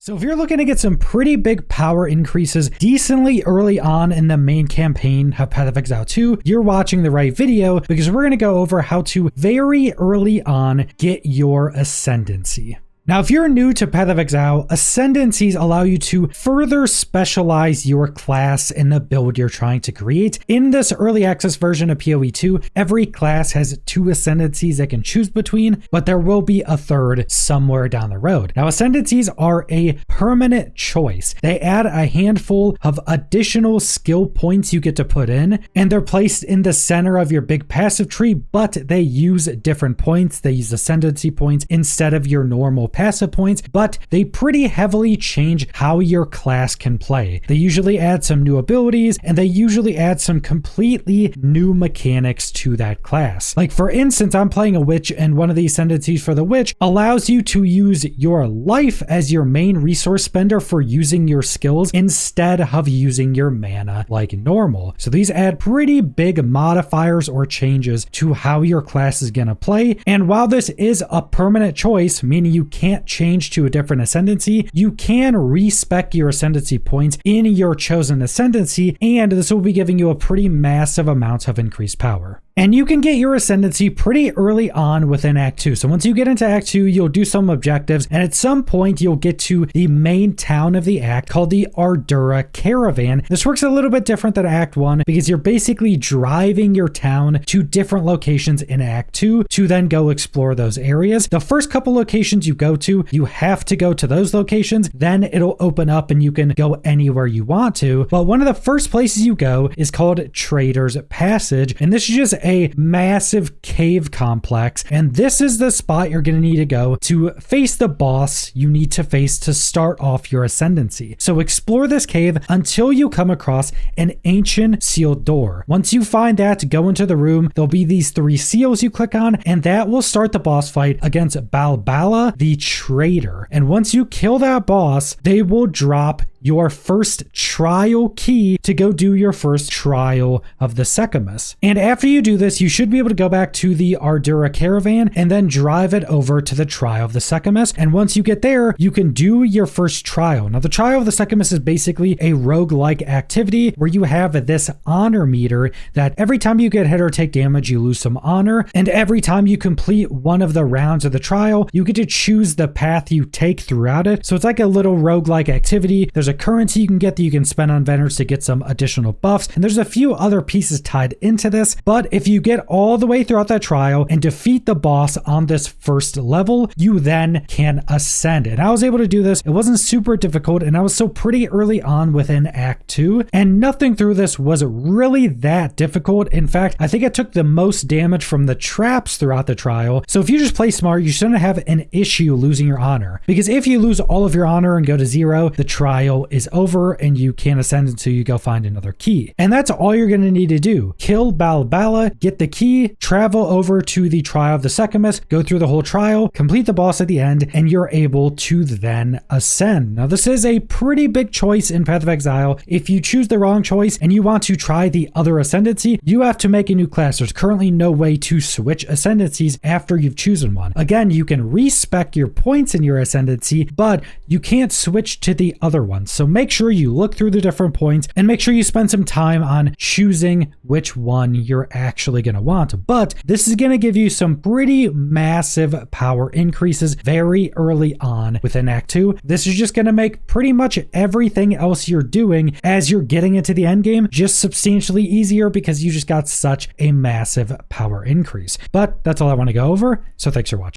So if you're looking to get some pretty big power increases decently early on in the main campaign of Path of Exile 2, you're watching the right video, because we're going to go over how to very early on get your ascendancy. Now, if you're new to Path of Exile, ascendancies allow you to further specialize your class in the build you're trying to create. In this early access version of PoE 2, every class has 2 ascendancies they can choose between, but there will be a third somewhere down the road. Now, ascendancies are a permanent choice. They add a handful of additional skill points you get to put in, and they're placed in the center of your big passive tree, but they use different points. They use ascendancy points instead of your normal passive points, but they pretty heavily change how your class can play. They usually add some new abilities, and they usually add some completely new mechanics to that class. Like, for instance, I'm playing a witch, and one of the ascendancies for the witch allows you to use your life as your main resource spender for using your skills instead of using your mana like normal. So these add pretty big modifiers or changes to how your class is going to play. And while this is a permanent choice, meaning you can't change to a different ascendancy, you can respec your ascendancy points in your chosen ascendancy, and this will be giving you a pretty massive amount of increased power. And you can get your ascendancy pretty early on within Act 2. So once you get into Act 2, you'll do some objectives, and at some point you'll get to the main town of the act called the Ardura Caravan. This works a little bit different than Act 1 because you're basically driving your town to different locations in Act 2 to then go explore those areas. The first couple locations you go to, you have to go to those locations, then it'll open up and you can go anywhere you want to. But one of the first places you go is called Trader's Passage, and this is just a massive cave complex, and this is the spot you're going to need to go to face the boss you need to face to start off your ascendancy. So explore this cave until you come across an ancient sealed door. Once you find that, go into the room. There'll be these 3 seals you click on, and that will start the boss fight against Balbala the Trader. And once you kill that boss, they will drop your first trial key to go do your first trial of the Secamus. And after you do this, you should be able to go back to the Ardura Caravan and then drive it over to the trial of the Secamus. And once you get there, you can do your first trial. Now, the trial of the Secamus is basically a roguelike activity where you have this honor meter that every time you get hit or take damage, you lose some honor. And every time you complete one of the rounds of the trial, you get to choose the path you take throughout it. So it's like a little roguelike activity. There's a currency you can get that you can spend on vendors to get some additional buffs, and there's a few other pieces tied into this. But if you get all the way throughout that trial and defeat the boss on this first level, you then can ascend. And I was able to do this. It wasn't super difficult, and I was so pretty early on within Act 2, and nothing through this was really that difficult. In fact, I think I took the most damage from the traps throughout the trial. So if you just play smart, you shouldn't have an issue losing your honor, because if you lose all of your honor and go to 0, the trial is over and you can't ascend until you go find another key. And that's all you're going to need to do. Kill Balbala, get the key, travel over to the trial of the Secamus, go through the whole trial, complete the boss at the end, and you're able to then ascend. Now, this is a pretty big choice in Path of Exile. If you choose the wrong choice and you want to try the other ascendancy, you have to make a new class. There's currently no way to switch ascendancies after you've chosen one. Again, you can respec your points in your ascendancy, but you can't switch to the other one. So make sure you look through the different points and make sure you spend some time on choosing which one you're actually going to want. But this is going to give you some pretty massive power increases very early on within Act 2. This is just going to make pretty much everything else you're doing as you're getting into the end game just substantially easier, because you just got such a massive power increase. But that's all I want to go over. So thanks for watching.